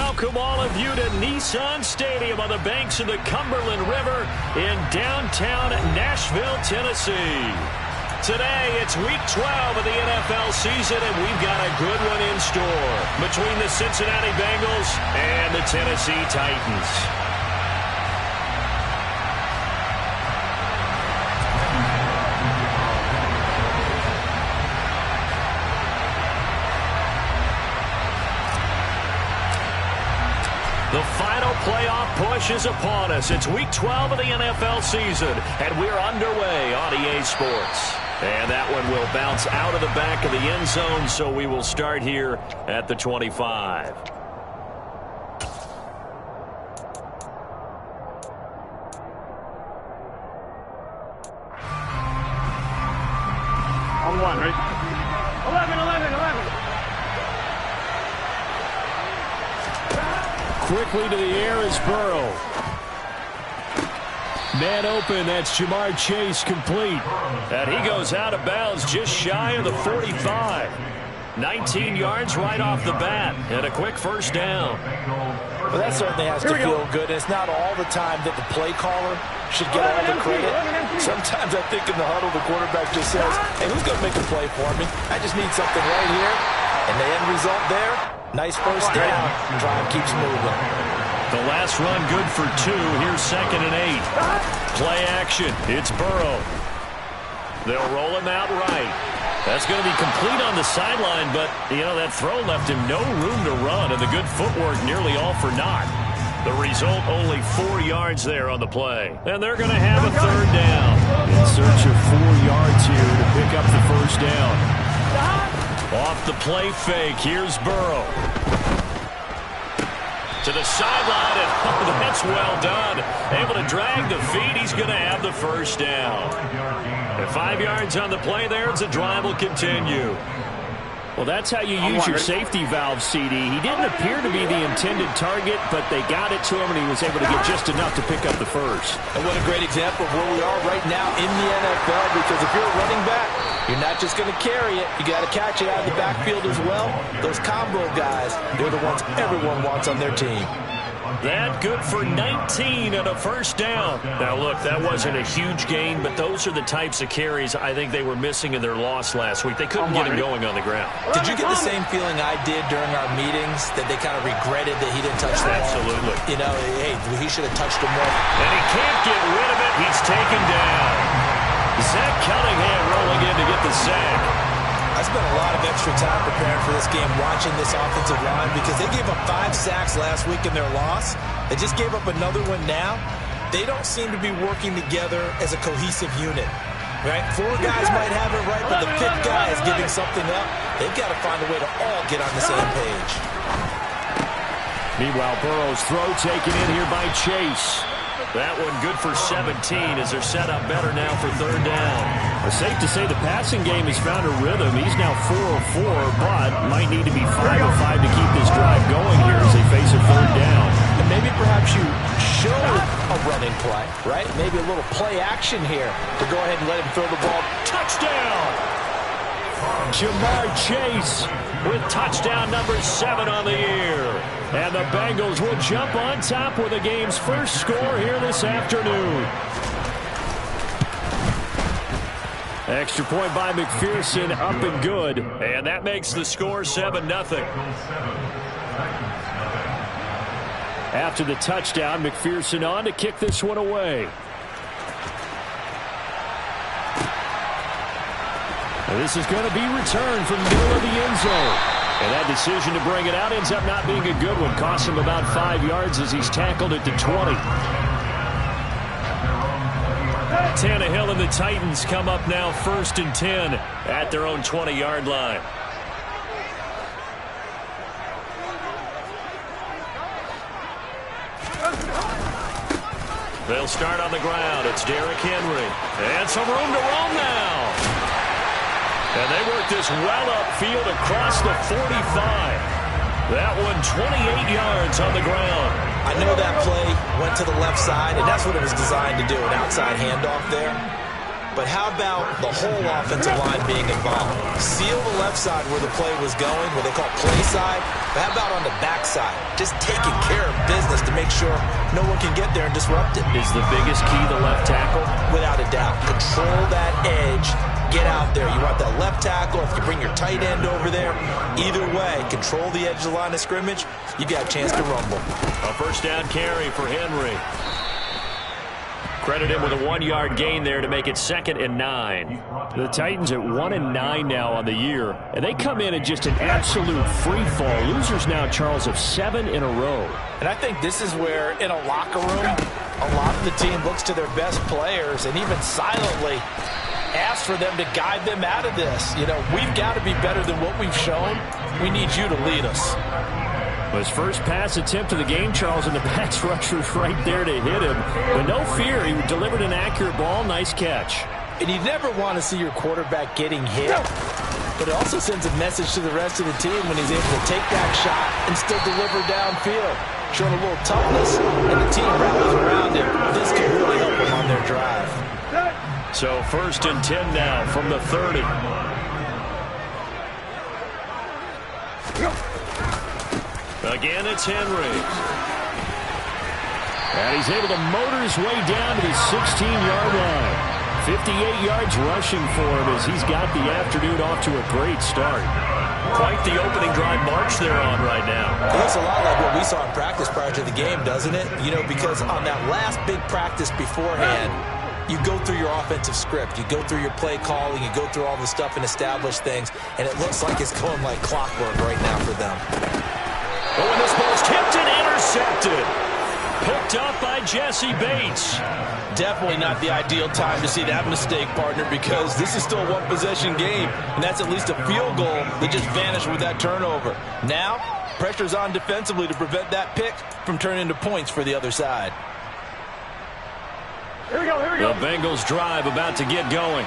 welcome all of you to Nissan Stadium on the banks of the Cumberland River in downtown Nashville, Tennessee. Today, it's Week 12 of the NFL season, and we've got a good one in store between the Cincinnati Bengals and the Tennessee Titans. The final playoff push is upon us. It's Week 12 of the NFL season, and we're underway on EA Sports. And that one will bounce out of the back of the end zone, so we will start here at the 25. On one, right? 11. Quickly to the air is Burrow. Man open, that's Jamar Chase complete. And he goes out of bounds just shy of the 45. 19 yards right off the bat, and a quick first down. Well, that certainly has to feel good. It's not all the time that the play caller should get all the credit. Sometimes I think in the huddle, the quarterback just says, hey, who's going to make a play for me? I just need something right here. And the end result there, nice first down. Drive keeps moving. The last run good for 2. Here's 2nd and 8. Play action. It's Burrow. They'll roll him out right. That's going to be complete on the sideline, but, that throw left him no room to run, and the good footwork nearly all for naught. The result, only 4 yards there on the play. And they're going to have a third down. In search of 4 yards here to pick up the first down. Off the play fake, here's Burrow. To the sideline, and that's well done. Able to drag the feet, he's going to have the first down. And 5 yards on the play there as the drive will continue. Well, that's how you use your safety valve, CD. He didn't appear to be the intended target, but they got it to him, and he was able to get just enough to pick up the first. And what a great example of where we are right now in the NFL, because if you're a running back, you're not just going to carry it. You got to catch it out of the backfield as well. Those combo guys, they're the ones everyone wants on their team. That good for 19 and a first down. Now, look, that wasn't a huge gain, but those are the types of carries I think they were missing in their loss last week. They couldn't get him going on the ground. Did you get the same feeling I did during our meetings, that they kind of regretted that he didn't touch the ball? Absolutely. Hey, he should have touched him more. And he can't get rid of it. He's taken down. Zach Cunningham rolling in to get the sack. I spent a lot of extra time preparing for this game, watching this offensive line, because they gave up 5 sacks last week in their loss. They just gave up another one now. They don't seem to be working together as a cohesive unit. Right? 4 guys might have it right, but the 5th guy is giving something up. They've got to find a way to all get on the same page. Meanwhile, Burrow's throw taken in here by Chase. That one good for 17 as they're set up better now for third down. It's safe to say the passing game has found a rhythm. He's now 4 of 4, but might need to be 5 of 5 to keep this drive going here as they face a third down. And maybe perhaps you show a running play, right? Maybe a little play action here to go ahead and let him throw the ball. Touchdown! Jamar Chase with touchdown number 7 on the year. And the Bengals will jump on top with the game's first score here this afternoon. Extra point by McPherson, up and good. And that makes the score 7-0. After the touchdown, McPherson on to kick this one away. And this is going to be returned from the middle of the end zone. And that decision to bring it out ends up not being a good one. Costs him about 5 yards as he's tackled at the 20. Tannehill and the Titans come up now 1st and 10 at their own 20-yard line. They'll start on the ground. It's Derrick Henry. And some room to roam now. And they work this well upfield across the 45. That one 28 yards on the ground. I know that play went to the left side, and that's what it was designed to do, an outside handoff there. but how about the whole offensive line being involved? Seal the left side where the play was going, what they call play side, but how about on the back side? Just taking care of business to make sure no one can get there and disrupt it. Is the biggest key the left tackle? Without a doubt. Control that edge. Get out there. You want that left tackle. If you bring your tight end over there, either way, control the edge of the line of scrimmage, you got a chance to rumble. A first down carry for Henry. Credit him with a 1-yard gain there to make it 2nd and 9. The Titans at 1-9 now on the year, and they come in at just an absolute free fall. Losers now, Charles, of 7 in a row. And I think this is where, in a locker room, a lot of the team looks to their best players and even silently asks for them to guide them out of this. You know, we've got to be better than what we've shown. We need you to lead us. His first pass attempt of the game, Charles, and the pass rusher's right there to hit him. But no fear, he delivered an accurate ball. Nice catch. And you never want to see your quarterback getting hit, but it also sends a message to the rest of the team when he's able to take that shot and still deliver downfield. Showing a little toughness, and the team rallies around him. This can really help them on their drive. So 1st and 10 now from the 30. Again, it's Henry. And he's able to motor his way down to the 16-yard line. 58 yards rushing for him as he's got the afternoon off to a great start. Quite the opening drive march they're on right now. It looks a lot like what we saw in practice prior to the game, doesn't it? You know, because on that last big practice beforehand, you go through your offensive script. You go through your play calling. You go through all the stuff and establish things. And it looks like it's going like clockwork right now for them. Oh, and this ball's tipped and intercepted. Picked up by Jesse Bates. Definitely not the ideal time to see that mistake, partner, because this is still a one-possession game, and that's at least a field goal that just vanished with that turnover. Now, pressure's on defensively to prevent that pick from turning into points for the other side. Here we go, here we go. The Bengals drive about to get going.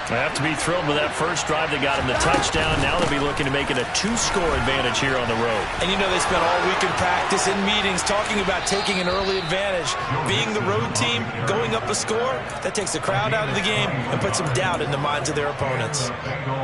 They have to be thrilled with that first drive that got them the touchdown. Now they'll be looking to make it a 2-score advantage here on the road. And you know they spent all week in practice, in meetings, talking about taking an early advantage. Being the road team, going up a score, that takes the crowd out of the game and puts some doubt in the minds of their opponents.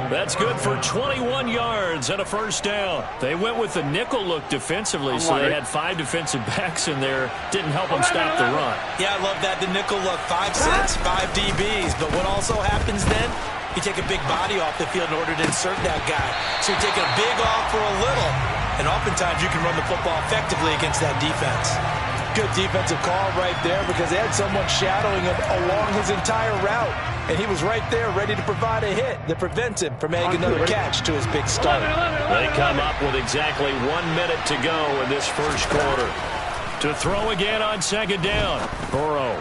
That's good for 21 yards and a first down. They went with the nickel look defensively, so they had 5 defensive backs in there. Didn't help them stop the run. Yeah, I love that, the nickel look. 5 cents, 5 DBs. But what also happens then? You take a big body off the field in order to insert that guy. So you're taking a big off for a little. And oftentimes you can run the football effectively against that defense. Good defensive call right there because they had someone shadowing him along his entire route. And he was right there ready to provide a hit that prevents him from making another catch to his big start. They come up with exactly 1 minute to go in this first quarter. To throw again on 2nd down. Burrow.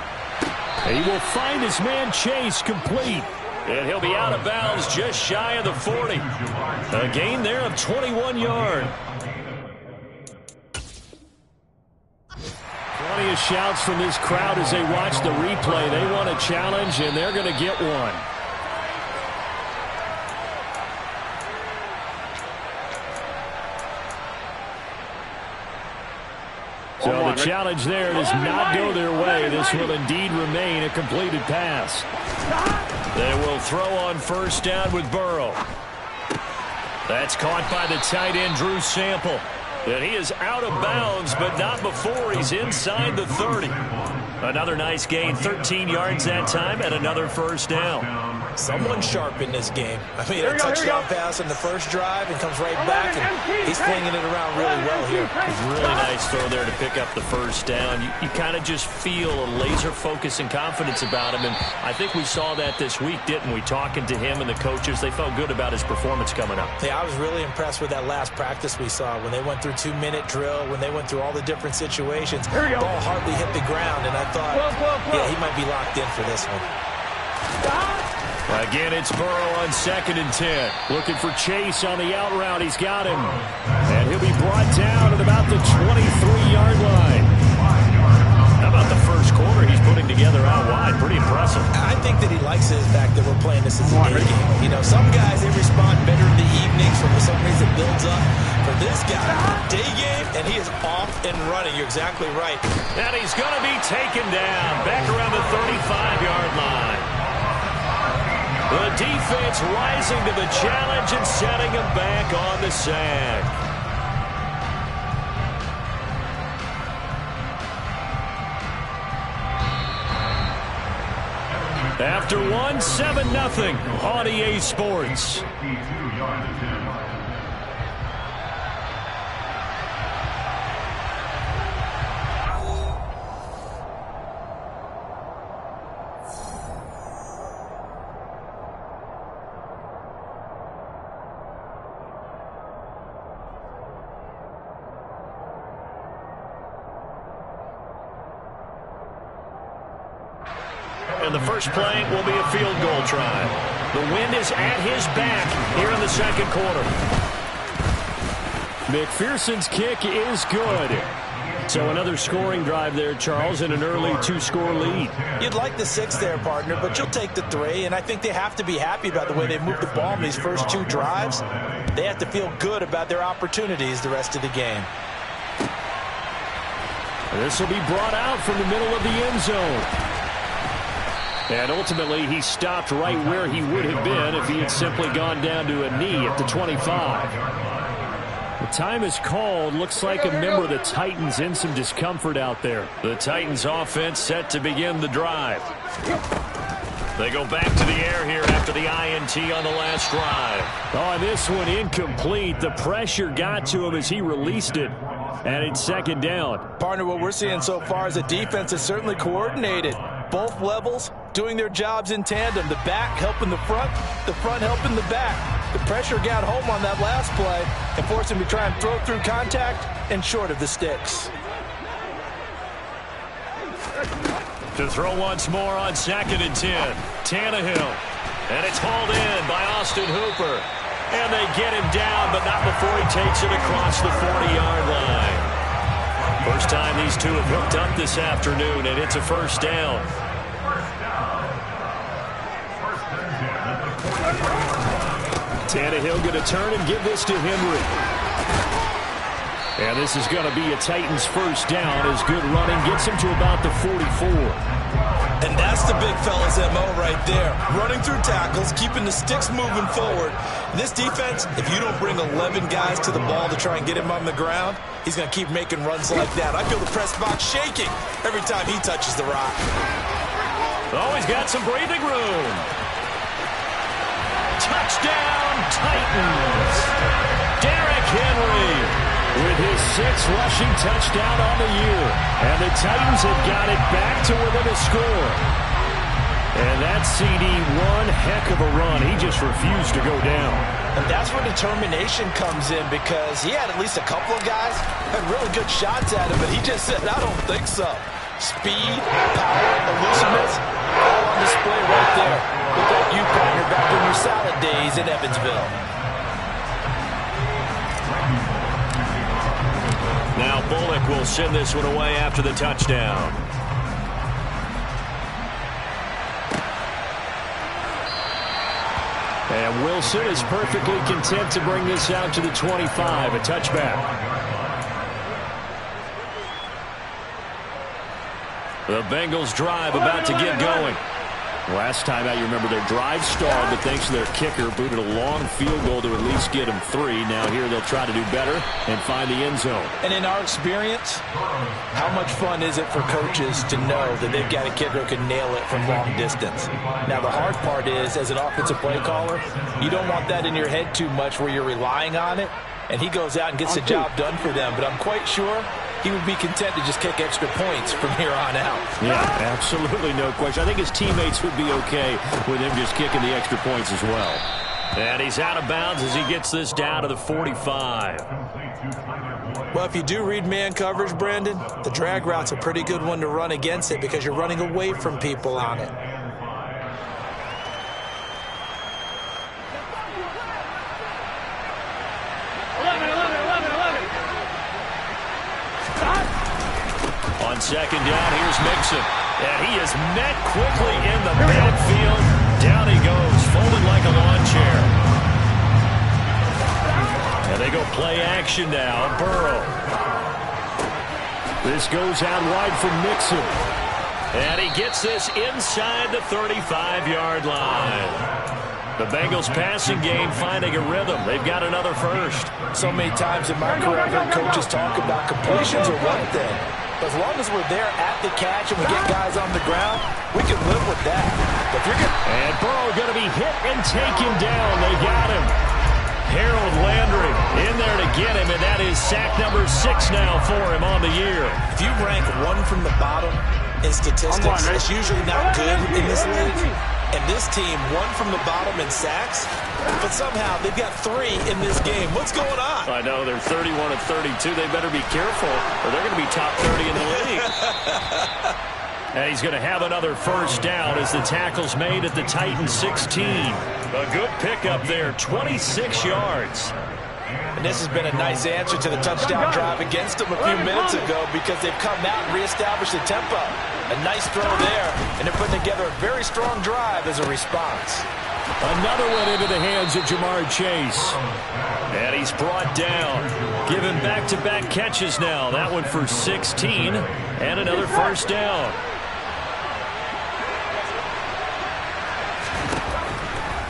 He will find his man Chase complete. And he'll be out of bounds just shy of the 40. A gain there of 21 yards. Plenty of shouts from this crowd as they watch the replay. They want a challenge, and they're going to get one. So the challenge there does not go their way. This will indeed remain a completed pass. They will throw on 1st down with Burrow. That's caught by the tight end, Drew Sample. And he is out of bounds, but not before he's inside the 30. Another nice gain, 13 yards that time, and another first down. Someone sharp in this game. I mean, a touchdown pass on the first drive and comes right back, and he's flinging it around really well here. Really nice throw there to pick up the first down. You kind of just feel a laser focus and confidence about him, and I think we saw that this week, didn't we? Talking to him and the coaches, they felt good about his performance coming up. Yeah, I was really impressed with that last practice we saw when they went through 2-minute drill, when they went through all the different situations. Ball hardly hit the ground, and I thought, yeah, he might be locked in for this one. Again, it's Burrow on 2nd and 10. Looking for Chase on the out route. He's got him. And he'll be brought down at about the 23-yard line. How about the first quarter he's putting together out wide? Pretty impressive. I think that he likes the fact that we're playing this as a day game. You know, some guys, they respond better in the evenings for some reason it builds up. For this guy, day game, and he is off and running. You're exactly right. And he's going to be taken down back around the 35-yard line. The defense rising to the challenge and setting him back on the sack. After one, 7-0 on EA Sports. And the first play will be a field goal try. The wind is at his back here in the second quarter. McPherson's kick is good. So another scoring drive there, Charles, and an early 2-score lead. You'd like the 6 there, partner, but you'll take the 3, and I think they have to be happy about the way they moved the ball in these first 2 drives. They have to feel good about their opportunities the rest of the game. This will be brought out from the middle of the end zone. And ultimately, he stopped right where he would have been if he had simply gone down to a knee at the 25. The time is called. Looks like a member of the Titans in some discomfort out there. The Titans offense set to begin the drive. They go back to the air here after the INT on the last drive. Oh, and this one incomplete. The pressure got to him as he released it. And it's second down. Partner, what we're seeing so far is the defense is certainly coordinated. Both levels doing their jobs in tandem. The back helping the front helping the back. The pressure got home on that last play and forced him to try and throw through contact and short of the sticks. To throw once more on 2nd and 10. Tannehill. And it's hauled in by Austin Hooper. And they get him down, but not before he takes it across the 40-yard line. First time these two have hooked up this afternoon, and it's a first down. Tannehill going to turn and give this to Henry. And this is going to be a Titans first down as good running gets him to about the 44. And that's the big fella's MO right there. Running through tackles, keeping the sticks moving forward. This defense, if you don't bring 11 guys to the ball to try and get him on the ground, he's going to keep making runs like that. I feel the press box shaking every time he touches the rock. Oh, he's got some breathing room. Touchdown, Titans. Derrick Henry with his 6th rushing touchdown on the year. And the Titans have got it back to within a score. And that CD, one heck of a run. He just refused to go down. And that's where determination comes in, because he had at least a couple of guys had really good shots at him, but he just said, I don't think so. Speed, power, elusiveness, all on display right there. Look like you, partner, back in your salad days in Evansville. Now Bullock will send this one away after the touchdown. And Wilson is perfectly content to bring this out to the 25, a touchback. The Bengals drive about to get going. Last time out, you remember their drive stalled, but thanks to their kicker, booted a long field goal to at least get them 3. Now here they'll try to do better and find the end zone. And in our experience, how much fun is it for coaches to know that they've got a kicker who can nail it from long distance? Now the hard part is, as an offensive play caller, you don't want that in your head too much where you're relying on it, and he goes out and gets the job done for them. But I'm quite sure he would be content to just kick extra points from here on out. Yeah, absolutely no question. I think his teammates would be okay with him just kicking the extra points as well. And he's out of bounds as he gets this down to the 45. Well, if you do read man coverage, Brandon, the drag route's a pretty good one to run against it because you're running away from people on it. On second down, here's Mixon. And he is met quickly in the backfield. Down he goes, folded like a lawn chair. And they go play action now. Burrow. This goes out wide from Mixon. And he gets this inside the 35-yard line. The Bengals passing game finding a rhythm. They've got another first. So many times in my career, I've heard coaches talk about completions are one thing. But as long as we're there at the catch and we get guys on the ground, we can live with that. But if you're and Burrow going to be hit and taken down. They got him. Harold Landry in there to get him, and that is sack number 6 now for him on the year. If you rank one from the bottom in statistics, it's usually not good in this league. And this team, one from the bottom in sacks, but somehow they've got 3 in this game. What's going on? I know, they're 31 of 32. They better be careful, or they're going to be top 30 in the league. And he's going to have another first down as the tackle's made at the Titans 16. A good pickup there, 26 yards. And this has been a nice answer to the touchdown drive against them a few minutes ago because they've come out and reestablished the tempo. A nice throw there, and they're putting together a very strong drive as a response. Another one into the hands of Jamar Chase. And he's brought down. Given back-to-back catches now. That one for 16, and another first down.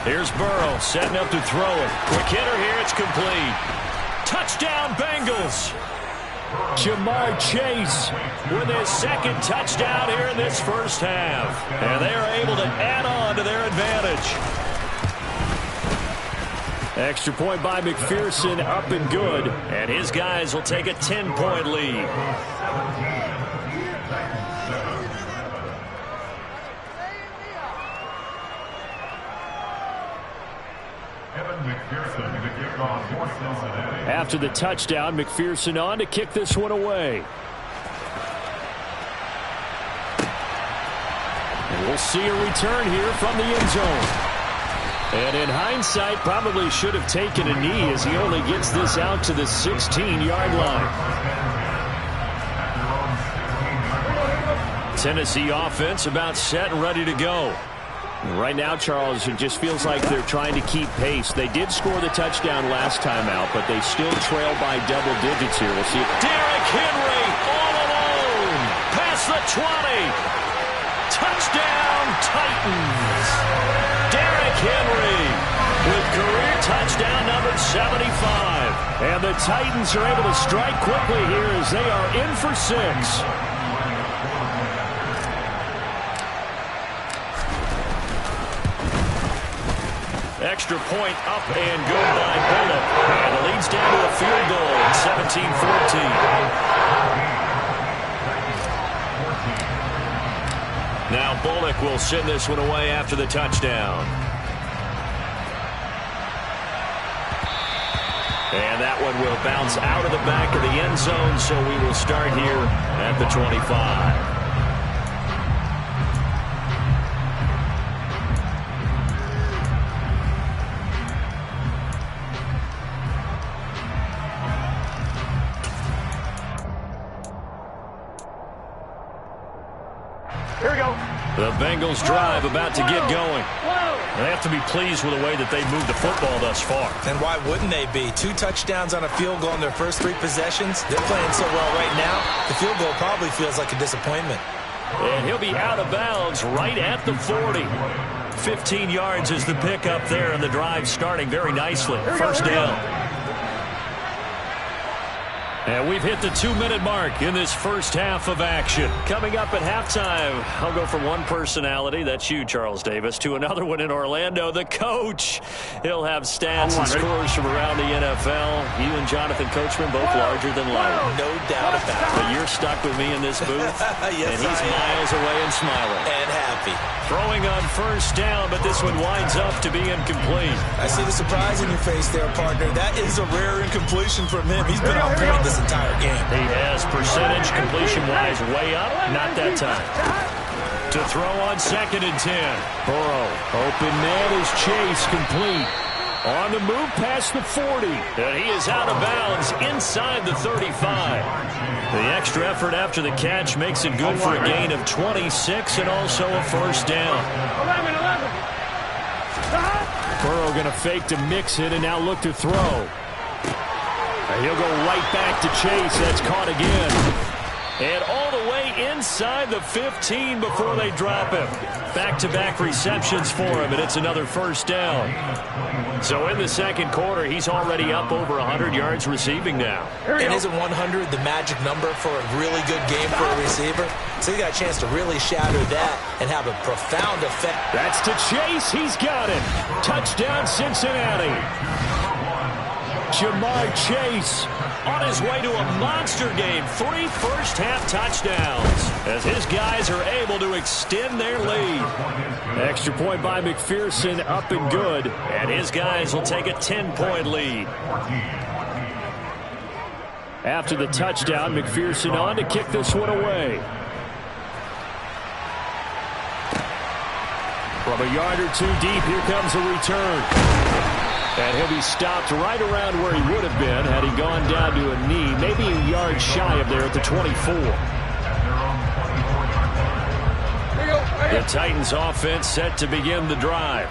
Here's Burrow setting up to throw it. Quick hitter here. It's complete. Touchdown, Bengals. Jamar Chase with his second touchdown here in this first half. And they are able to add on to their advantage. Extra point by McPherson, up and good. And his guys will take a 10-point lead. After the touchdown, McPherson on to kick this one away. And we'll see a return here from the end zone. And in hindsight, probably should have taken a knee as he only gets this out to the 16-yard line. Tennessee offense about set and ready to go. Right now, Charles, it just feels like they're trying to keep pace. They did score the touchdown last time out, but they still trail by double digits here. We'll see. Derrick Henry all alone. Past the 20. Touchdown, Titans. Derrick Henry with career touchdown number 75. And the Titans are able to strike quickly here as they are in for 6. Extra point up and good by Bullock. And it leads down to a field goal at 17-14. Now Bullock will send this one away after the touchdown. And that one will bounce out of the back of the end zone, so we will start here at the 25. The Bengals drive about to get going. They have to be pleased with the way that they've moved the football thus far. And why wouldn't they be? 2 touchdowns on a field goal in their first 3 possessions. They're playing so well right now, the field goal probably feels like a disappointment. And he'll be out of bounds right at the 40. 15 yards is the pickup there, and the drive starting very nicely. First down. And we've hit the 2-minute mark in this first half of action. Coming up at halftime, I'll go from one personality, that's you, Charles Davis, to another one in Orlando, the coach. He'll have stats and scores from around the NFL. You and Jonathan Coachman, both larger than life. No doubt about it. But you're stuck with me in this booth, yes, and he's miles away and smiling. And happy. Throwing on first down, but this one winds up to be incomplete. I see the surprise in your face there, partner. That is a rare incompletion from him. He's been on point this entire game. He has percentage completion-wise way up. Not that time. To throw on 2nd and 10. Burrow. Open man is Chase, complete. On the move past the 40. And he is out of bounds inside the 35. The extra effort after the catch makes it good for a gain of 26 and also a first down. 11. Burrow going to fake to mix it and now look to throw. And he'll go right back to Chase. That's caught again. And all the way inside the 15 before they drop him. Back-to-back receptions for him, and it's another first down. So in the second quarter, he's already up over 100 yards receiving now. And isn't 100 the magic number for a really good game for a receiver? So he got a chance to really shatter that and have a profound effect. That's to Chase. He's got it. Touchdown, Cincinnati. Jamar Chase on his way to a monster game. 3 first-half touchdowns as his guys are able to extend their lead. Extra point by McPherson, up and good. And his guys will take a 10-point lead. After the touchdown, McPherson on to kick this one away. From a yard or two deep, here comes a return. And he'll be stopped right around where he would have been had he gone down to a knee, maybe a yard shy of there at the 24. The Titans offense set to begin the drive.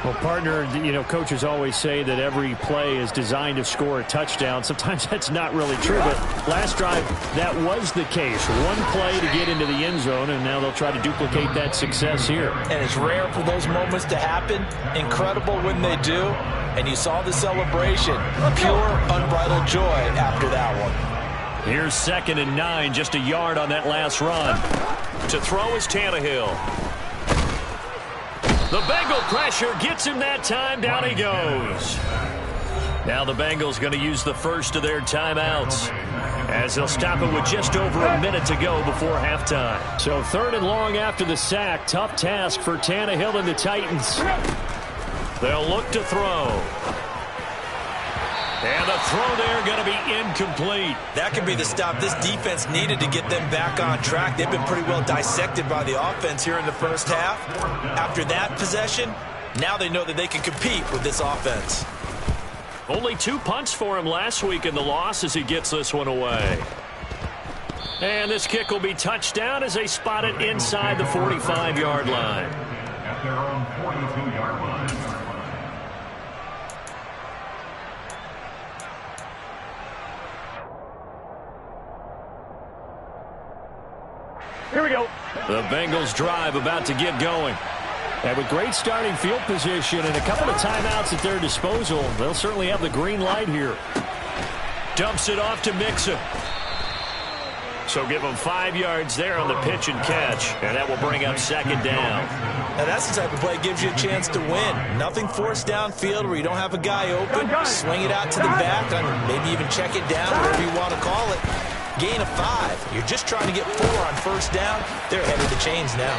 Well, partner, you know, coaches always say that every play is designed to score a touchdown. Sometimes that's not really true, but last drive, that was the case. One play to get into the end zone, and now they'll try to duplicate that success here. And it's rare for those moments to happen. Incredible when they do. And you saw the celebration. Pure, unbridled joy after that one. Here's 2nd and 9, just a yard on that last run. To throw is Tannehill. The Bengal pressure gets him that time. Down he goes. Now the Bengals going to use the first of their timeouts as they'll stop it with just over a minute to go before halftime. So 3rd and long after the sack. Tough task for Tannehill and the Titans. They'll look to throw. And the throw there going to be incomplete. That could be the stop this defense needed to get them back on track. They've been pretty well dissected by the offense here in the first half. After that possession, now they know that they can compete with this offense. Only 2 punts for him last week in the loss as he gets this one away. And this kick will be touchdown as they spot it inside the 45-yard line. At their own 42-yard line. Here we go. The Bengals drive about to get going. And with great starting field position and a couple of timeouts at their disposal, they'll certainly have the green light here. Dumps it off to Mixon. So give them 5 yards there on the pitch and catch. And that will bring up 2nd down. Now that's the type of play that gives you a chance to win. Nothing forced downfield where you don't have a guy open. Swing it out to the back, maybe even check it down, whatever you want to call it. Gain of 5. You're just trying to get 4 on first down. They're ahead of the chains now.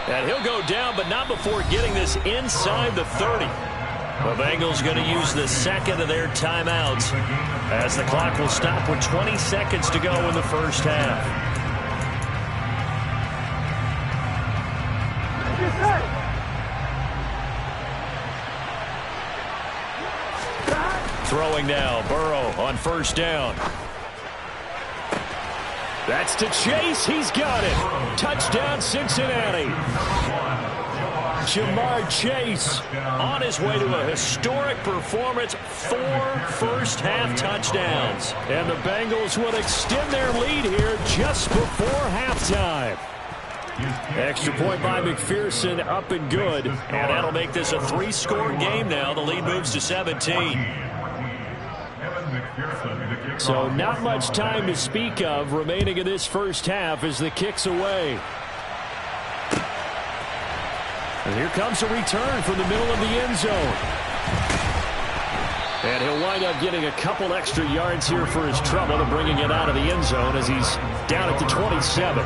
And he'll go down, but not before getting this inside the 30. The Bengals going to use the 2nd of their timeouts as the clock will stop with 20 seconds to go in the first half. Throwing now, Burrow on first down. That's to Chase. He's got it. Touchdown, Cincinnati. Jamar Chase on his way to a historic performance. 4 first-half touchdowns. And the Bengals will extend their lead here just before halftime. Extra point by McPherson, up and good. And that'll make this a 3-score game now. The lead moves to 17. So not much time to speak of remaining in this first half as the kick's away. And here comes a return from the middle of the end zone. And he'll wind up getting a couple extra yards here for his trouble and bringing it out of the end zone as he's down at the 27.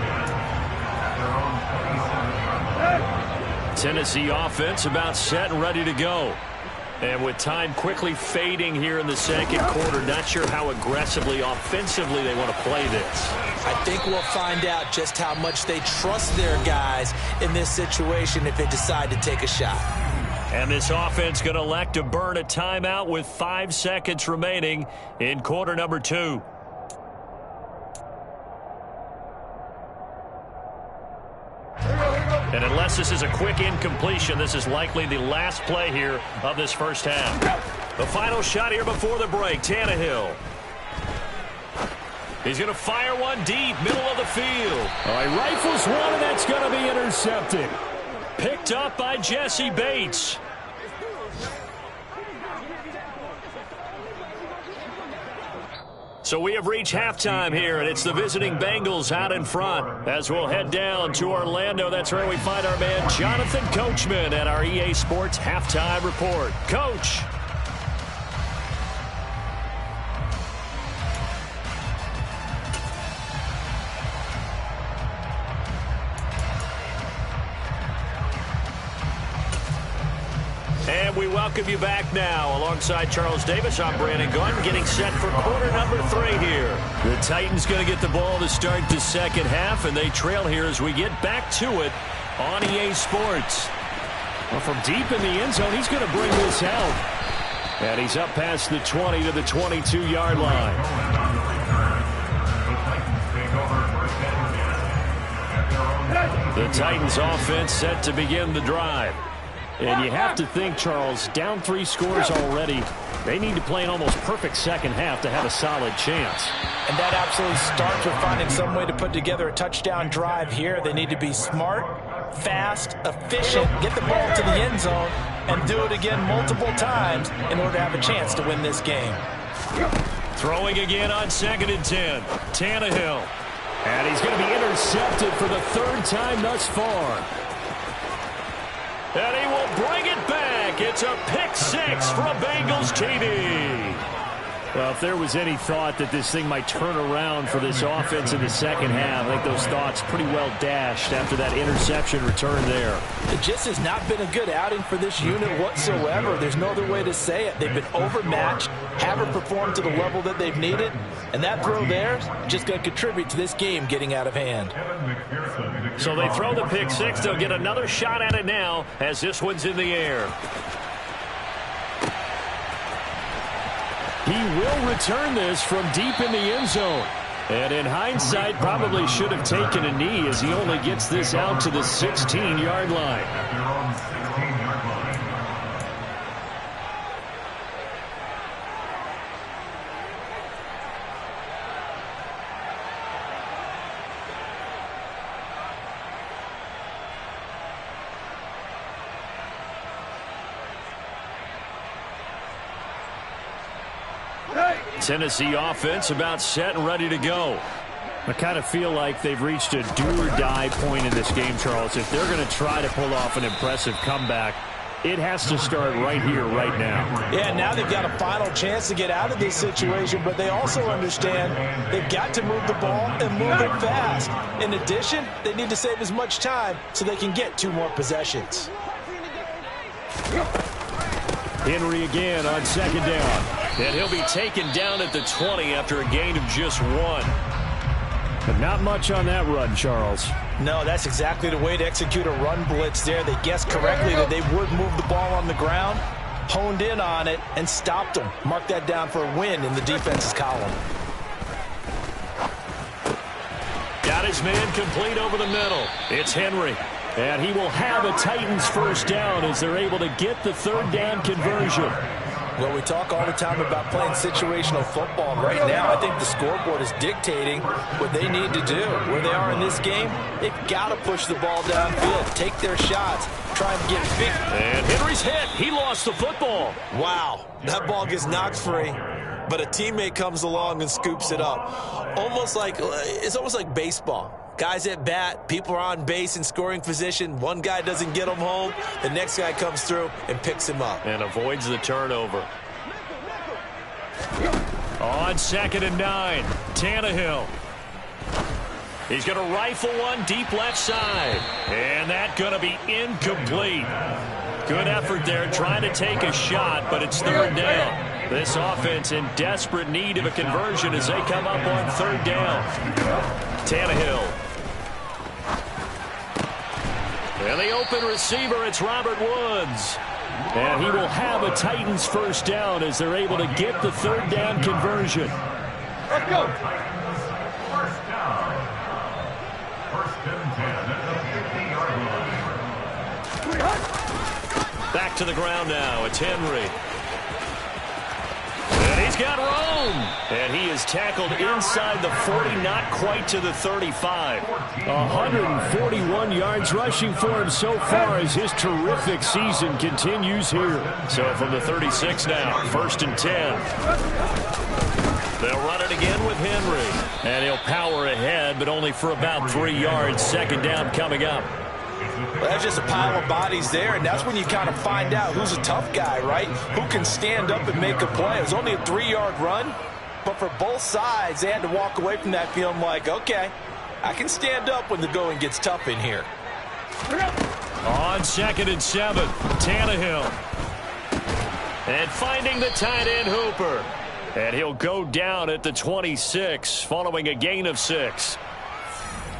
Tennessee offense about set and ready to go. And with time quickly fading here in the second quarter, not sure how aggressively, offensively they want to play this. I think we'll find out just how much they trust their guys in this situation if they decide to take a shot. And this offense going to elect to burn a timeout with 5 seconds remaining in quarter number 2. And unless this is a quick incompletion, this is likely the last play here of this first half. The final shot here before the break, Tannehill. He's going to fire one deep, middle of the field. All right, rifles one, and that's going to be intercepted. Picked up by Jesse Bates. So we have reached halftime here, and it's the visiting Bengals out in front. As we'll head down to Orlando, that's where we find our man Jonathan Coachman at our EA Sports Halftime Report. Coach. And we welcome you back now. Alongside Charles Davis, I'm Brandon Gordon, getting set for quarter number 3 here. The Titans going to get the ball to start the second half, and they trail here as we get back to it on EA Sports. Well, from deep in the end zone, he's going to bring this out. And he's up past the 20 to the 22-yard line. The Titans offense set to begin the drive. And you have to think, Charles, down 3 scores already. They need to play an almost perfect second half to have a solid chance. And that absolutely starts with finding some way to put together a touchdown drive here. They need to be smart, fast, efficient, get the ball to the end zone, and do it again multiple times in order to have a chance to win this game. Throwing again on 2nd and 10. Tannehill. And he's going to be intercepted for the 3rd time thus far. And he will bring it back. It's a pick 6 for a Bengals TD. Well, if there was any thought that this thing might turn around for this offense in the second half, I think those thoughts pretty well dashed after that interception return there. It just has not been a good outing for this unit whatsoever. There's no other way to say it. They've been overmatched, haven't performed to the level that they've needed, and that throw there is just going to contribute to this game getting out of hand. So they throw the pick 6. They'll get another shot at it now as this one's in the air. He will return this from deep in the end zone. And in hindsight, probably should have taken a knee as he only gets this out to the 16-yard line. Tennessee offense about set and ready to go. I kind of feel like they've reached a do-or-die point in this game, Charles. If they're going to try to pull off an impressive comeback, it has to start right here, right now. Yeah, now they've got a final chance to get out of this situation, but they also understand they've got to move the ball and move it fast. In addition, they need to save as much time so they can get 2 more possessions. Henry again on 2nd down. And he'll be taken down at the 20 after a gain of just 1. But not much on that run, Charles. No, that's exactly the way to execute a run blitz there. They guessed correctly that they would move the ball on the ground, honed in on it, and stopped them. Mark that down for a win in the defense's column. Got his man complete over the middle. It's Henry. And he will have a Titans first down as they're able to get the 3rd down conversion. Well, we talk all the time about playing situational football. Right now, I think the scoreboard is dictating what they need to do. Where they are in this game, they've got to push the ball downfield, take their shots, try and get big. And Henry's hit. He lost the football. Wow, that ball gets knocked free, but a teammate comes along and scoops it up. It's almost like baseball. Guys at bat, people are on base in scoring position. One guy doesn't get him home. The next guy comes through and picks him up. And avoids the turnover. On 2nd and 9, Tannehill. He's going to rifle one deep left side. And that's going to be incomplete. Good effort there trying to take a shot, but it's 3rd down. This offense in desperate need of a conversion as they come up on 3rd down. Tannehill. And the open receiver, it's Robert Woods. And he will have a Titans first down as they're able to get the 3rd down conversion. Let's go. First down. 1st and 10 at the 50-yard line. Back to the ground now. It's Henry. And he's got room. And he is tackled inside the 40, not quite to the 35. 141 yards rushing for him so far as his terrific season continues here. So from the 36 now, 1st and 10. They'll run it again with Henry. And he'll power ahead, but only for about 3 yards. 2nd down coming up. Well, that's just a pile of bodies there, and that's when you kind of find out who's a tough guy, right? Who can stand up and make a play. It was only a 3-yard run, but for both sides, they had to walk away from that feeling like, okay, I can stand up when the going gets tough in here. On 2nd and 7, Tannehill. And finding the tight end Hooper. And he'll go down at the 26 following a gain of 6.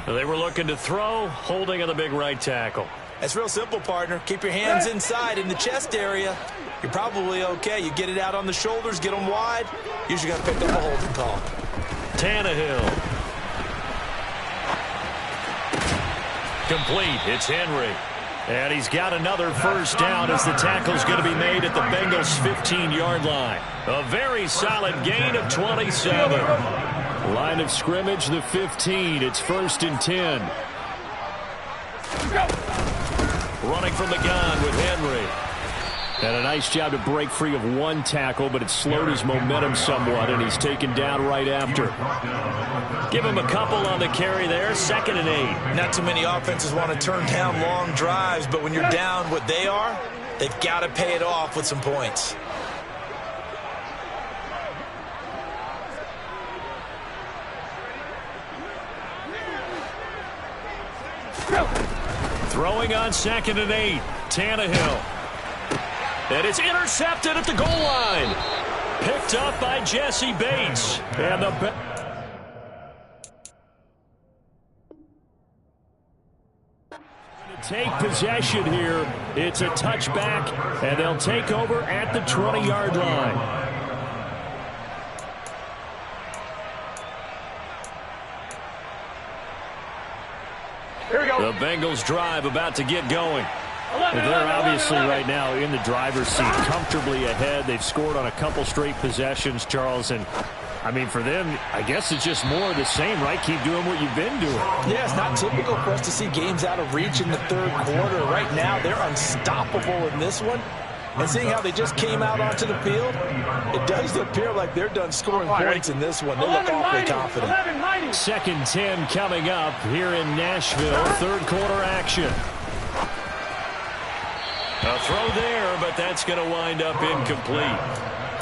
They were looking to throw, holding on the big right tackle. It's real simple, partner. Keep your hands inside in the chest area. You're probably okay. You get it out on the shoulders, get them wide. Usually got to pick up a holding call. Tannehill. Complete. It's Henry. And he's got another 1st down as the tackle's going to be made at the Bengals' 15-yard line. A very solid gain of 27. Line of scrimmage, the 15. It's 1st and 10. Running from the gun with Henry. And a nice job to break free of one tackle, but it slowed his momentum somewhat, and he's taken down right after. Give him a couple on the carry there. 2nd and 8. Not too many offenses want to turn down long drives, but when you're down what they are, they've got to pay it off with some points. Throwing on 2nd and 8. Tannehill. And it's intercepted at the goal line. Picked up by Jesse Bates. And the take possession here. It's a touchback, and they'll take over at the 20-yard line. The Bengals drive about to get going. They're obviously right now in the driver's seat, comfortably ahead. They've scored on a couple straight possessions, Charles, and I mean, for them, I guess it's just more of the same, right? Keep doing what you've been doing. Yeah, it's not typical for us to see games out of reach in the 3rd quarter. Right now, they're unstoppable in this one. And seeing how they just came out onto the field, it does appear like they're done scoring points in this one. They look awfully confident. 2nd 10 coming up here in Nashville. 3rd quarter action. A throw there, but that's going to wind up incomplete.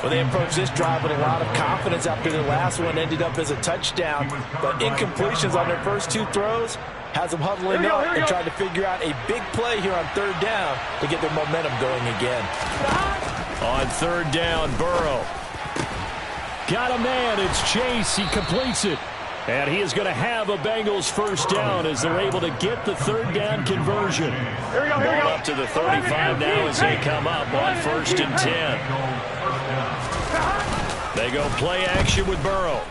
Well, they approached this drive with a lot of confidence after their last one ended up as a touchdown. But incompletions on their first 2 throws has them huddling up and trying to figure out a big play here on 3rd down to get their momentum going again. On 3rd down, Burrow. Got a man. It's Chase. He completes it. And he is going to have a Bengals 1st down as they're able to get the 3rd down conversion. Ball up to the 35 now as they come up on 1st and 10. They go play action with Burrow.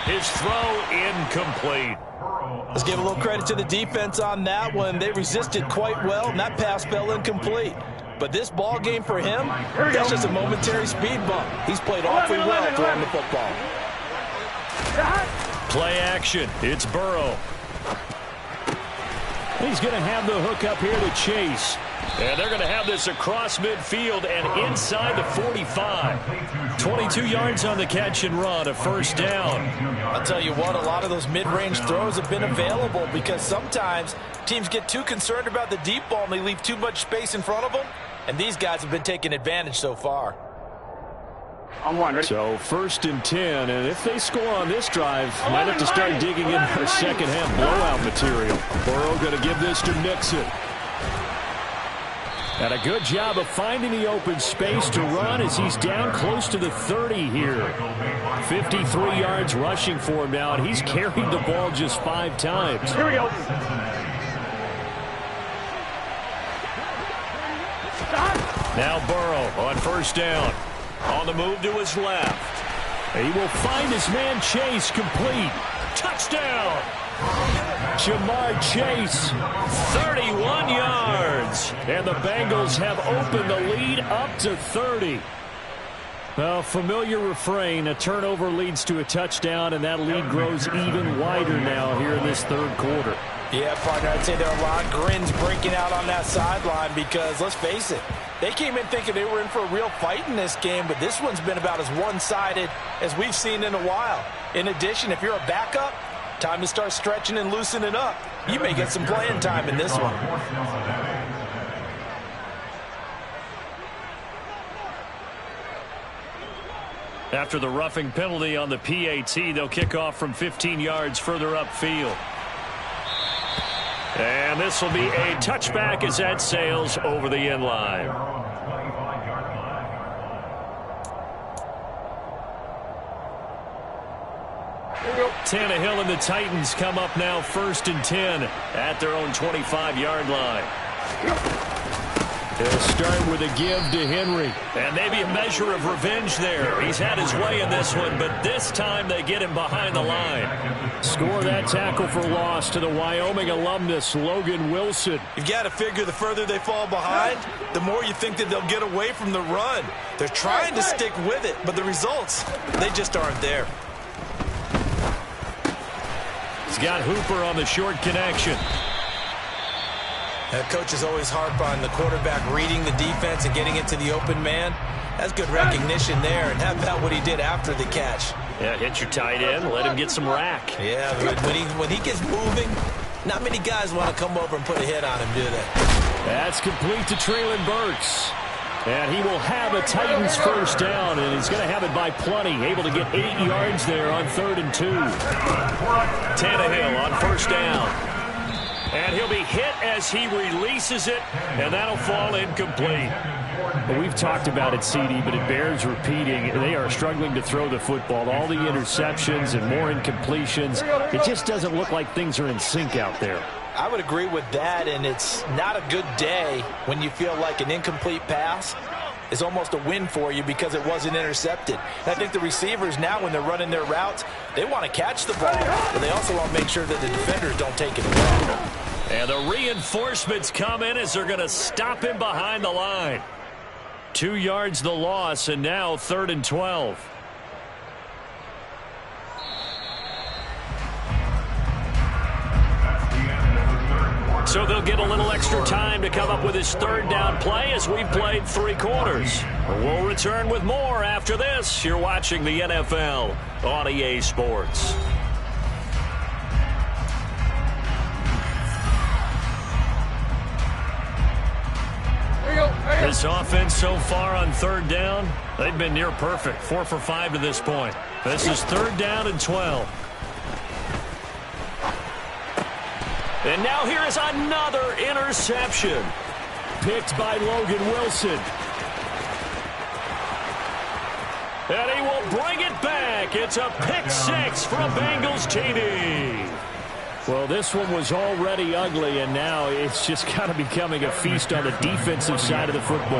His throw incomplete. Let's give a little credit to the defense on that one. They resisted quite well, and that pass fell incomplete. But this ball game for him, that's just a momentary speed bump. He's played awfully well throwing the football. Play action. It's Burrow. He's going to have the hook up here to Chase. And they're going to have this across midfield and inside the 45. 22 yards on the catch and run, a 1st down. I'll tell you what, a lot of those mid-range throws have been available because sometimes teams get too concerned about the deep ball and they leave too much space in front of them. And these guys have been taking advantage so far. So 1st and 10, and if they score on this drive, might have to start digging in for 2nd half blowout material. Burrow going to give this to Nixon. And a good job of finding the open space to run as he's down close to the 30 here. 53 yards rushing for him now, and he's carried the ball just 5 times. Here we go. Now Burrow on 1st down. On the move to his left. He will find his man Chase complete. Touchdown. Jamar Chase, 31 yards. And the Bengals have opened the lead up to 30. Well, familiar refrain, a turnover leads to a touchdown, and that lead grows even wider now here in this third quarter. Yeah, partner, I'd say there are a lot of grins breaking out on that sideline because, let's face it, they came in thinking they were in for a real fight in this game, but this one's been about as one-sided as we've seen in a while. In addition, if you're a backup, time to start stretching and loosening up. You may get some playing time in this one. After the roughing penalty on the PAT, they'll kick off from 15 yards further upfield. And this will be a touchback as that sails over the end line. Tannehill and the Titans come up now 1st and 10 at their own 25-yard line. They'll start with a give to Henry. And maybe a measure of revenge there. He's had his way in this one, but this time they get him behind the line. Score that tackle for loss to the Wyoming alumnus, Logan Wilson. You've got to figure the further they fall behind, the more you think that they'll get away from the run. They're trying to stick with it, but the results, they just aren't there. He's got Hooper on the short connection. Coach is always harp on the quarterback reading the defense and getting into the open man. That's good recognition there, and how about what he did after the catch? Yeah, hit your tight end, let him get some rack. Yeah, when he gets moving, not many guys want to come over and put a hit on him, do they? That's complete to Treylon Burks. And he will have a Titans first down, and he's going to have it by plenty. Able to get 8 yards there on 3rd and 2. Tannehill on first down. And he'll be hit as he releases it, and that'll fall incomplete. Well, we've talked about it, CD, but it bears repeating. They are struggling to throw the football. All the interceptions and more incompletions. It just doesn't look like things are in sync out there. I would agree with that, and it's not a good day when you feel like an incomplete pass is almost a win for you because it wasn't intercepted. And I think the receivers now, when they're running their routes, they want to catch the ball, but they also want to make sure that the defenders don't take it away. And the reinforcements come in as they're going to stop him behind the line. 2 yards the loss, and now 3rd and 12. So they'll get a little extra time to come up with his 3rd down play as we've played 3 quarters. We'll return with more after this. You're watching the NFL on EA Sports. This offense so far on 3rd down, they've been near perfect. 4 for 5 to this point. This is 3rd down and 12. And now here is another interception. Picked by Logan Wilson. And he will bring it back. It's a pick 6 for a Bengals TD. Well, this one was already ugly, and now it's just kind of becoming a feast on the defensive side of the football.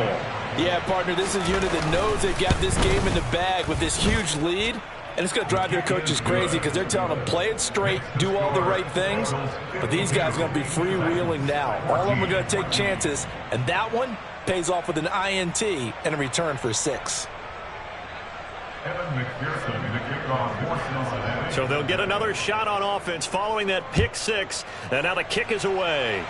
Yeah, partner, this is a unit that knows they've got this game in the bag with this huge lead. And it's going to drive their coaches crazy because they're telling them, play it straight, do all the right things. But these guys are going to be freewheeling now. All of them are going to take chances. And that one pays off with an INT and a return for 6. So they'll get another shot on offense following that pick 6. And now the kick is away.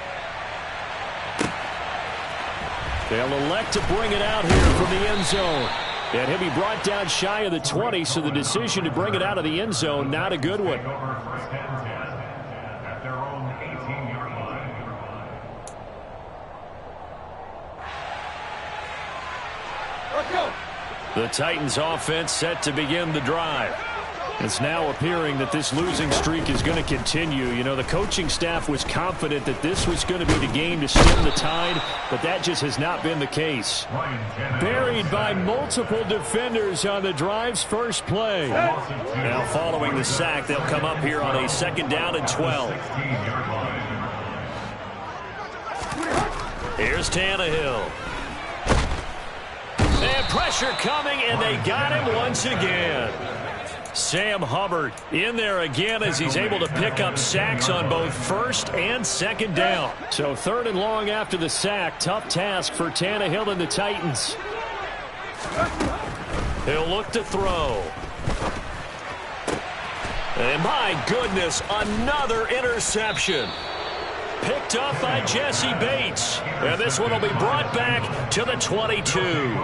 They'll elect to bring it out here from the end zone. And he'll be brought down shy of the 20, so the decision to bring it out of the end zone, not a good one. The Titans offense set to begin the drive. It's now appearing that this losing streak is going to continue. You know, the coaching staff was confident that this was going to be the game to stem the tide, but that just has not been the case. Buried by multiple defenders on the drive's first play. Now following the sack, they'll come up here on a 2nd down and 12. Here's Tannehill. And pressure coming, and they got him once again. Sam Hubbard in there again as he's able to pick up sacks on both first and second down. So 3rd and long after the sack. Tough task for Tannehill and the Titans. He'll look to throw. And my goodness, another interception. Picked up by Jesse Bates. And this one will be brought back to the 22.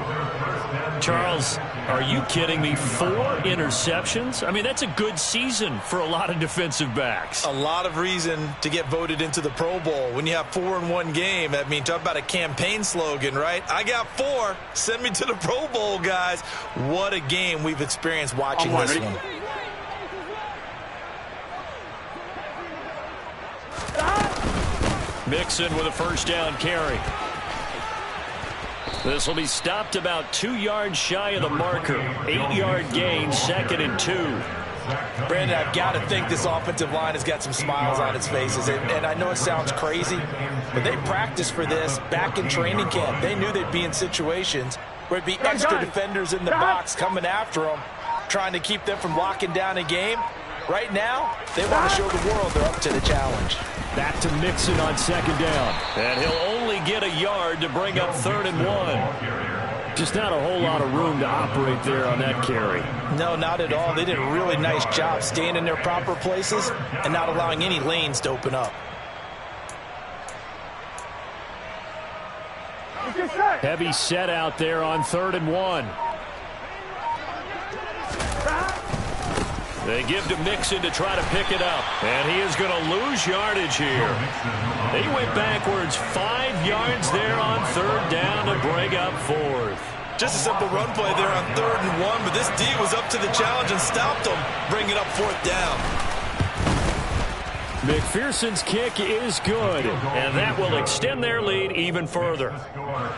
Charles, are you kidding me? 4 interceptions? I mean, that's a good season for a lot of defensive backs. A lot of reason to get voted into the Pro Bowl. When you have 4 in one game, I mean, talk about a campaign slogan, right? I got 4. Send me to the Pro Bowl, guys. What a game we've experienced watching this one. Mixon with a first down carry. This will be stopped about 2 yards shy of the marker. 8-yard gain, 2nd and 2. Brandon, I've got to think this offensive line has got some smiles on its faces. And I know it sounds crazy, but they practiced for this back in training camp. They knew they'd be in situations where it'd be extra defenders in the box coming after them, trying to keep them from locking down a game. Right now, they want to show the world they're up to the challenge. Back to Mixon on 2nd down. And he'll only get a yard to bring up 3rd and 1. Just not a whole lot of room to operate there on that carry. No, not at all. They did a really nice job staying in their proper places and not allowing any lanes to open up. Heavy set out there on 3rd and 1. They give to Mixon to try to pick it up. And he is going to lose yardage here. He went backwards 5 yards there on 3rd down to bring up 4th. Just a simple run play there on 3rd and 1, but this D was up to the challenge and stopped them, bringing up 4th down. McPherson's kick is good, and that will extend their lead even further.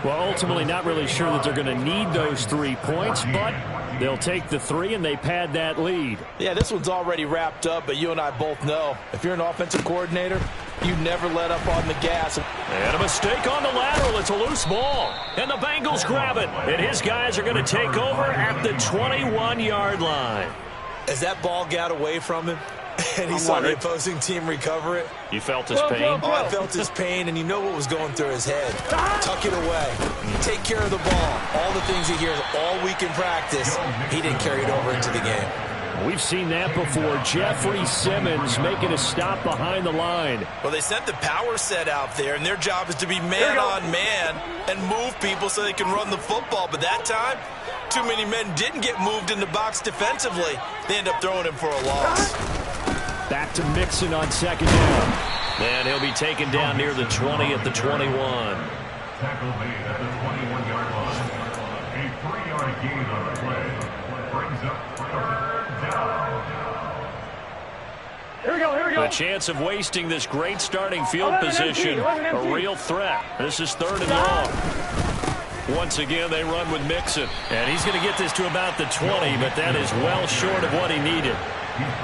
Well, ultimately not really sure that they're going to need those 3 points, but they'll take the 3 and they pad that lead. Yeah, this one's already wrapped up, but you and I both know if you're an offensive coordinator, you never let up on the gas. And a mistake on the lateral. It's a loose ball. And the Bengals grab it. And his guys are going to take over at the 21-yard line. As that ball got away from him, and he saw the opposing team recover it. You felt his pain? Oh, I felt his pain, and you know what was going through his head. Tuck it away. Take care of the ball. All the things he hears all week in practice, he didn't carry it over into the game. We've seen that before. Jeffrey Simmons making a stop behind the line. Well, they sent the power set out there, and their job is to be man-on-man and move people so they can run the football. But that time, too many men didn't get moved in the box defensively. They end up throwing him for a loss. Back to Mixon on 2nd down. And he'll be taken down near the 20 at the 21. Tackle made at the 21-yard line. A 3-yard gain on the play. Brings up 3rd down. Here we go. The chance of wasting this great starting field position, a real threat. This is 3rd and long. Once again, they run with Mixon. And he's going to get this to about the 20, but that is well short of what he needed.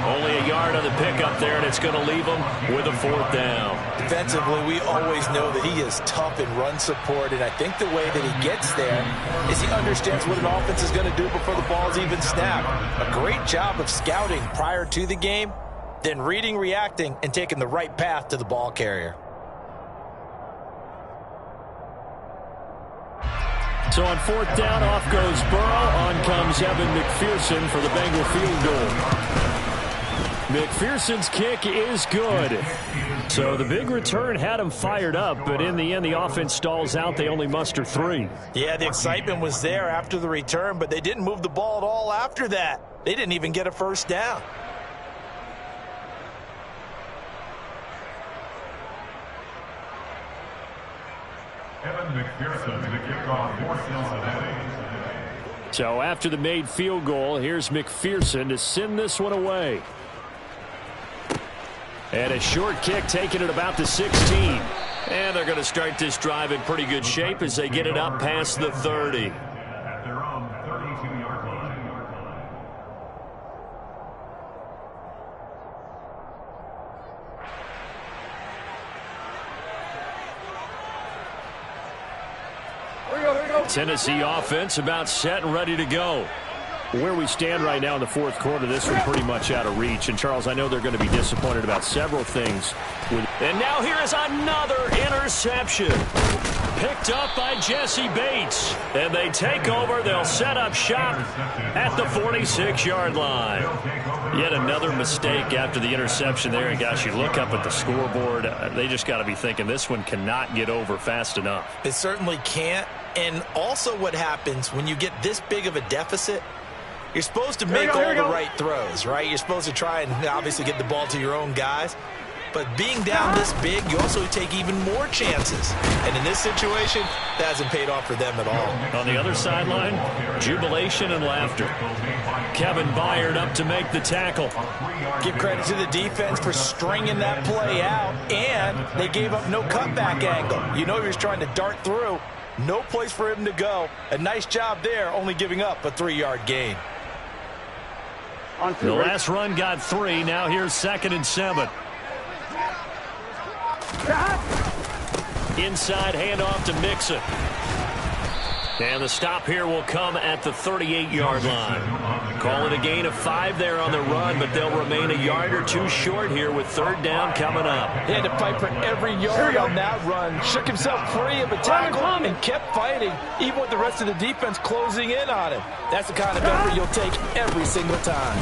Only a yard on the pickup there, and it's going to leave him with a 4th down. Defensively, we always know that he is tough in run support, and I think the way that he gets there is he understands what an offense is going to do before the ball's even snapped. A great job of scouting prior to the game, then reading, reacting, and taking the right path to the ball carrier. So on 4th down, off goes Burrow. On comes Evan McPherson for the Bengal field goal. McPherson's kick is good. So the big return had him fired up, but in the end, the offense stalls out. They only muster 3. Yeah, the excitement was there after the return, but they didn't move the ball at all after that. They didn't even get a first down. Evan McPherson to the kickoff for Cincinnati. So after the made field goal, here's McPherson to send this one away. And a short kick taken at about the 16. And they're going to start this drive in pretty good shape as they get it up past the 30. At their own 32-yard line. Here we go. Tennessee offense about set and ready to go. Where we stand right now in the fourth quarter, this one pretty much out of reach. And, Charles, I know they're going to be disappointed about several things. And now here is another interception. Picked up by Jesse Bates. And they take over. They'll set up shop at the 46-yard line. Yet another mistake after the interception there. And, gosh, you look up at the scoreboard. They just got to be thinking this one cannot get over fast enough. It certainly can't. And also what happens when you get this big of a deficit, you're supposed to make all the right throws, right? You're supposed to try and obviously get the ball to your own guys. But being down this big, you also take even more chances. And in this situation, that hasn't paid off for them at all. On the other sideline, jubilation and laughter. Kevin Byard up to make the tackle. Give credit to the defense for stringing that play out, and they gave up no cutback angle. You know he was trying to dart through. No place for him to go. A nice job there, only giving up a 3-yard gain. The last run got 3. Now here's 2nd and 7. Inside handoff to Mixon. And the stop here will come at the 38-yard line. Call it a gain of 5 there on the run, but they'll remain a yard or 2 short here with 3rd down coming up. He had to fight for every yard on that run. Shook himself free of a tackle and kept fighting, even with the rest of the defense closing in on him. That's the kind of effort you'll take every single time.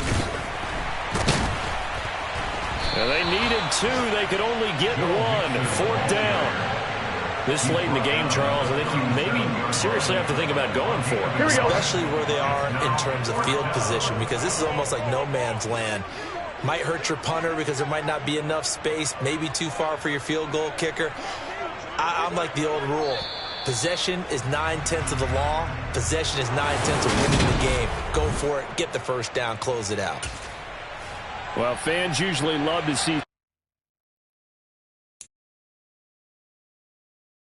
And they needed 2. They could only get 1. 4th down. This late in the game, Charles, I think you maybe seriously have to think about going for it. Especially where they are in terms of field position, because this is almost like no man's land. Might hurt your punter because there might not be enough space, maybe too far for your field goal kicker. I'm like the old rule. Possession is 9/10 of the law. Possession is 9/10 of winning the game. Go for it, get the first down, close it out. Well, fans usually love to see